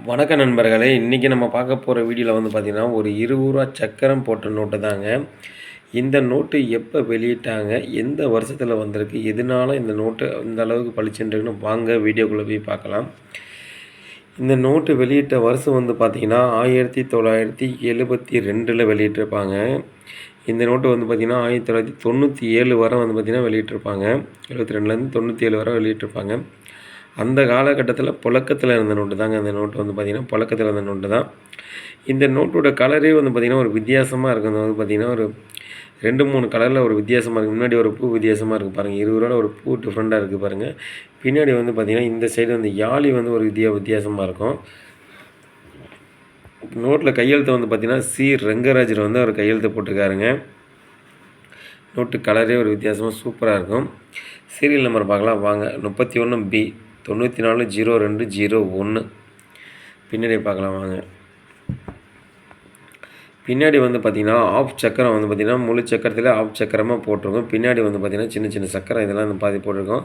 வணக்க நண்பர்களே! இன்றைக்கி நம்ம பார்க்க போகிற வீடியோவில் பார்த்தீங்கன்னா, ஒரு ரூ. 20 சக்கரம் போட்ட நோட்டு தாங்க. இந்த நோட்டு எப்போ வெளியிட்டாங்க? எந்த வருஷத்தில் வந்திருக்கு? எதனால இந்த நோட்டு இந்த அளவுக்கு பளிச்சுன்னு இருக்குன்னு வாங்க வீடியோக்குள்ளே போய் பார்க்கலாம். இந்த நோட்டு வெளியிட்ட வருஷம் பார்த்தீங்கன்னா, 1972ல் வெளியிட்டிருப்பாங்க. இந்த நோட்டு பார்த்தீங்கன்னா, 1997 வரை பார்த்தீங்கன்னா வெளியிட்டிருப்பாங்க. 72லேருந்து 97 வரை வெளியிட்டிருப்பாங்க. அந்த காலகட்டத்தில் புழக்கத்தில் இருந்த நோட்டு தாங்க இந்த நோட்டு பார்த்தீங்கன்னா, புழக்கத்தில் இருந்த நோட்டு தான். இந்த நோட்டோட கலரே பார்த்தீங்கன்னா, ஒரு வித்தியாசமாக இருக்குது. பார்த்தீங்கன்னா, ஒரு 2, 3 கலரில் ஒரு வித்தியாசமாக இருக்குது. முன்னாடி ஒரு பூ வித்தியாசமாக இருக்குது பாருங்கள். ரூ. 20 ஒரு பூ டிஃப்ரெண்ட்டாக இருக்குது பாருங்கள். பின்னாடி பார்த்தீங்கன்னா, இந்த சைடு யாழி ஒரு வித்தியாசமாக இருக்கும். நோட்டில் கையெழுத்து பார்த்தீங்கன்னா, சி. ரெங்கராஜர் அவர் கையெழுத்து போட்டிருக்காருங்க. நோட்டு கலரே ஒரு வித்தியாசமாக சூப்பராக இருக்கும். சீரியல் நம்பர் பார்க்கலாம் வாங்க. 31B 940201 பின்னாடி பார்க்கலாம் வாங்க. பின்னாடி பார்த்தீங்கன்னா, ஆஃப் சக்கரம் பார்த்தீங்கன்னா, முழு சக்கரத்தில் ஆஃப் சக்கரமாக போட்டிருக்கோம். பின்னாடி பார்த்தீங்கன்னா, சின்ன சின்ன சக்கரம் இதெல்லாம் பாதி போட்டிருக்கோம்.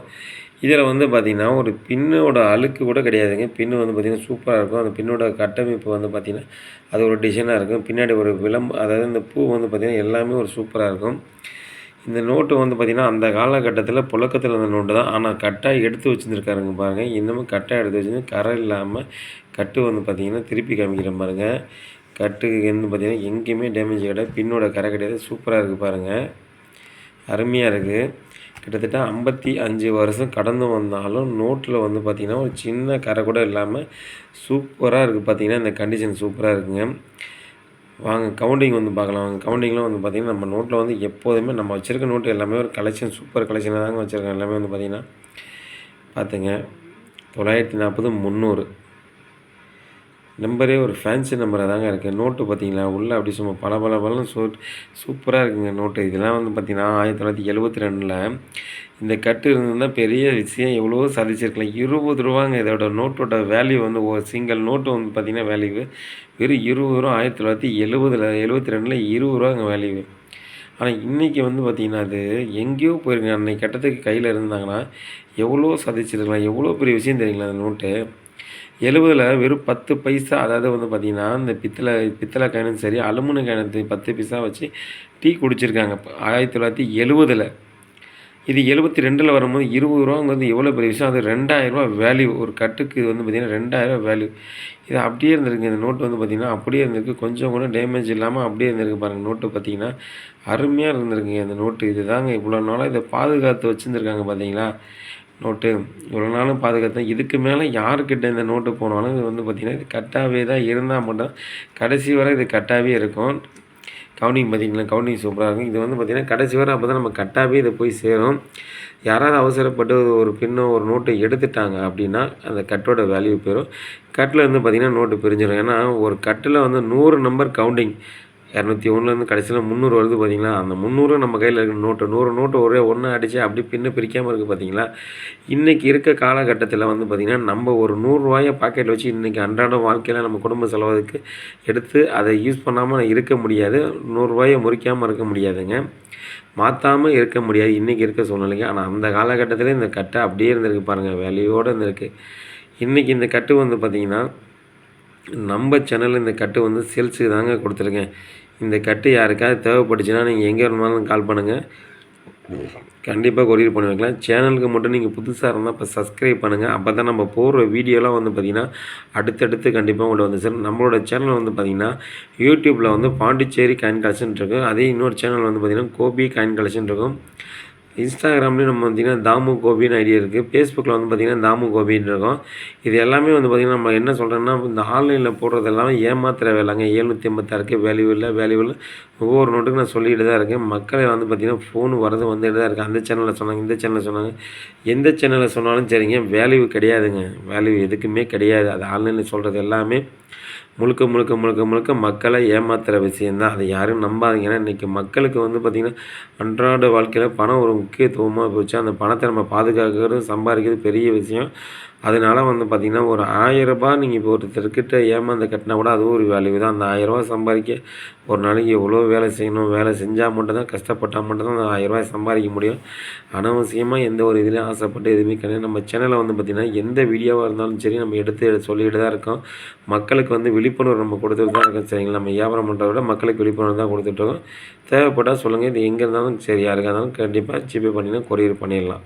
இதில் பார்த்தீங்கன்னா, ஒரு பின்னோட அழுக்கு கூட கிடையாதுங்க. பின்னு பார்த்தீங்கன்னா சூப்பராக இருக்கும். அந்த பின்னோட கட்டமைப்பு பார்த்தீங்கன்னா, அது ஒரு டிசைனாக இருக்கும். பின்னாடி ஒரு அதாவது இந்த பூ பார்த்தீங்கன்னா எல்லாமே ஒரு சூப்பராக இருக்கும். இந்த நோட்டு பார்த்தீங்கன்னா, அந்த காலகட்டத்தில் புழக்கத்தில் இருந்த நோட்டு தான். ஆனால் கட்டாக எடுத்து வச்சுருந்துருக்காருங்க பாருங்கள். இன்னமும் கட்டாக எடுத்து வச்சுருந்து கரை இல்லாமல் கட்டு பார்த்தீங்கன்னா, திருப்பி காமிக்கிறேன் பாருங்கள். கட்டுக்கு பார்த்தீங்கன்னா எங்கேயுமே டேமேஜ் கிடையாது. பின்னோட கரை கிடையாது. சூப்பராக இருக்குது பாருங்கள். அருமையாக இருக்குது. கிட்டத்தட்ட 55 வருஷம் கடந்து வந்தாலும் நோட்டில் பார்த்தீங்கன்னா, ஒரு சின்ன கரை கூட இல்லாமல் சூப்பராக இருக்குது. பார்த்தீங்கன்னா இந்த கண்டிஷன் சூப்பராக இருக்குங்க. வாங்க கவுண்டிங் பார்க்கலாம். வாங்க கவுண்டிங்கில் பார்த்திங்கன்னா, நம்ம நோட்டில் எப்போதுமே நம்ம வச்சுருக்க நோட்டு எல்லாமே ஒரு கலெக்ஷன் சூப்பர் கலெக்ஷனாக தாங்க வச்சுருக்கோம். எல்லாமே பார்த்திங்கன்னா பார்த்துங்க 940 300 நம்பரே ஒரு ஃபேன்சி நம்பராக தாங்க இருக்குது. நோட்டு பார்த்திங்களா உள்ளே அப்படி சும்மா பல சூப்பராக இருக்குங்க நோட்டு. இதெல்லாம் பார்த்திங்கன்னா 1972ல் இந்த கட்டு இருந்ததுன்னா பெரிய விஷயம் எவ்வளோ சாதிச்சிருக்கலாம். ரூ. 20ங்க இதோட நோட்டோட வேல்யூ ஒரு சிங்கிள் நோட்டு பார்த்திங்கன்னா வேல்யூ வெறும் ரூ. 20 1972ல் ரூ. 20 வேல்யூ. ஆனால் இன்றைக்கி பார்த்திங்கன்னா அது எங்கேயோ போயிருங்க. அன்றைக்கி கட்டத்துக்கு கையில் இருந்தாங்கன்னா எவ்வளோ சாதிச்சிருக்கலாம். எவ்வளோ பெரிய விஷயம் தெரியுங்களா அந்த நோட்டு. 70ல் வெறும் 10 பைசா, அதாவது பார்த்திங்கன்னா இந்த பித்தளை காயினும் சரி அலுமினிய காயினத்து 10 பைசா வச்சு டீ குடிச்சிருக்காங்க 1970ல். இது 72ல் வரும்போது ரூ. 20 எவ்வளோ பெரிய விஷயம். அது ரூ. 2000 வேல்யூ. ஒரு கட்டுக்கு பார்த்திங்கன்னா ரூ. 2000 வேல்யூ. இது அப்படியே இருந்திருக்கு. இந்த நோட்டு பார்த்திங்கன்னா அப்படியே இருந்திருக்கு. கொஞ்சம் கூட டேமேஜ் இல்லாமல் அப்படியே இருந்திருக்கு பாருங்கள். நோட்டு பார்த்திங்கன்னா அருமையாக இருந்திருக்குங்க இந்த நோட்டு. இது தாங்க இவ்வளோ நாளாக இதை பாதுகாத்து வச்சுருந்துருக்காங்க பார்த்தீங்களா. நோட்டு இவ்வளோ நாளும் பாதுகாத்தேன். இதுக்கு மேலே யாருக்கிட்ட இந்த நோட்டு போனாலும் இது பார்த்திங்கன்னா இது கட்டாகவே தான் இருந்தால் மட்டும் கடைசி வரை இது கட்டாகவே இருக்கும். கவுண்டிங் பார்த்திங்களா, கவுண்டிங் சூப்பராக இருக்கும். இது பார்த்திங்கன்னா கடைசி வரை அப்போ தான் நம்ம கட்டாகவே இதை போய் சேரும். யாராவது அவசரப்பட்டு ஒரு பின்னோ ஒரு நோட்டை எடுத்துட்டாங்க அப்படின்னா அந்த கட்டோட வேல்யூ போயிடும். கட்டில் பார்த்திங்கன்னா நோட்டு பிரிஞ்சிடும். ஏன்னா ஒரு கட்டில் 100 நம்பர் கவுண்டிங் 201லேருந்து கடைசியில் 300 வருது பார்த்தீங்களா. அந்த 300 நம்ம கையில் இருக்கிற நோட்டு 100 நோட்டு ஒரே ஒன்றா அடித்து அப்படி பின்ன பிரிக்காமல் இருக்குது பார்த்தீங்களா. இன்றைக்கி இருக்க காலகட்டத்தில் பார்த்திங்கன்னா நம்ம ஒரு ரூ. 100 பாக்கெட்டில் வச்சு இன்றைக்கி அன்றாட வாழ்க்கையில் நம்ம குடும்ப செலவுக்கு எடுத்து அதை யூஸ் பண்ணாமல் இருக்க முடியாது. ரூ. 100 முறிக்காமல் இருக்க முடியாதுங்க. மாற்றாமல் இருக்க முடியாது இன்றைக்கி இருக்க சூழ்நிலைக்கு. ஆனால் அந்த காலகட்டத்தில் இந்த கட்டை அப்படியே இருந்திருக்கு பாருங்கள். வேலையோடு இருந்திருக்கு. இன்றைக்கி இந்த கட்டு பார்த்திங்கன்னா நம்ம சேனலில் இந்த கட்டு சேல்ஸுக்கு தாங்க கொடுத்துருக்கேன். இந்த கட்டு யாருக்காவது தேவைப்பட்டுச்சுன்னா நீங்கள் எங்கே இருந்தாலும் கால் பண்ணுங்கள். கண்டிப்பாக கொரியர் பண்ணி வைக்கலாம். சேனலுக்கு மட்டும் நீங்கள் புதுசாக இருந்தால் இப்போ சப்ஸ்கிரைப் பண்ணுங்கள். அப்போ தான் நம்ம போடுற வீடியோலாம் பார்த்திங்கன்னா அடுத்தடுத்து கண்டிப்பாக உங்கள்கிட்ட சார். நம்மளோட சேனல் பார்த்திங்கன்னா யூடியூப்பில் பாண்டிச்சேரி காயின் கலெக்ஷன் இருக்கும். அதே இன்னொரு சேனல் பார்த்திங்கன்னா கோபி காயின் கலெக்ஷன் இருக்கும். இன்ஸ்டாகிராம்லேயும் நம்ம பார்த்திங்கன்னா தாமு கோபின்னு ஐடியா இருக்குது. ஃபேஸ்புக்கில் பார்த்திங்கன்னா தாமு கோபின்னு இருக்கும். இது எல்லாமே பார்த்திங்கன்னா நம்ம என்ன சொல்கிறோன்னா இந்த ஆன்லைனில் போடுறது எல்லாமே ஏமாத்துகிற வேலைங்க. 786 வேல்யூ இல்லை ஒவ்வொரு நோட்டுக்கும் நான் சொல்லிட்டு தான் இருக்கேன். மக்களை பார்த்திங்கன்னா ஃபோனு வரது வந்துட்டு தான் இருக்குது. அந்த சேனலில் சொன்னாங்க, இந்த சேனலில் சொன்னாங்க. எந்த சேனலில் சொன்னாலும் சரிங்க வேல்யூ கிடையாதுங்க. வேல்யூ எதுக்குமே கிடையாது. அது ஆன்லைனில் சொல்கிறது எல்லாமே முழுக்க மக்களை ஏமாத்துகிற விஷயந்தான். அதை யாரும் நம்பாதீங்க. ஏன்னா இன்றைக்கி மக்களுக்கு பார்த்திங்கன்னா அன்றாட வாழ்க்கையில் பணம் ஒரு முக்கியத்துவமாக போச்சு. அந்த பணத்தை நம்ம பாதுகாக்கிறது சம்பாதிக்கிறது பெரிய விஷயம். அதனால வந்து பார்த்தீங்கன்னா, ஒரு ரூ. 1000 நீங்க இப்போ ஒருத்தர்கிட்ட ஏமாந்து கட்டினா கூட அதுவும் ஒரு வேல்யூ தான். அந்த ரூ. 1000 சம்பாதிக்க ஒரு நாளைக்கு எவ்வளோ வேலை செய்யணும், வேலை செஞ்சா மட்டும் தான், கஷ்டப்பட்டா மட்டும் தான் அந்த ரூ. 1000 சம்பாதிக்க முடியும். அனாவசியமா எந்த ஒரு இதுலயும் ஆசைப்பட்டு எதுவுமே கிடையாது. நம்ம சேனல்ல வந்து பார்த்தீங்கன்னா, எந்த வீடியோவா இருந்தாலும் சரி நம்ம எடுத்து சொல்லிட்டு தான் இருக்கோம். மக்களுக்கு வந்து விழிப்புணர்வு நம்ம கொடுத்துட்டு தான் இருக்கோம் சரிங்களா. நம்ம வியாபாரம் பண்ணுறத விட மக்களுக்கு விழிப்புணர்வு தான் கொடுத்துட்ருக்கோம். தேவைப்பட்டா சொல்லுங்க. இது எங்கே இருந்தாலும் சரி யாருக்கா இருந்தாலும் கண்டிப்பா ஜிபே பண்ணினா கொரியர் பண்ணிடலாம்.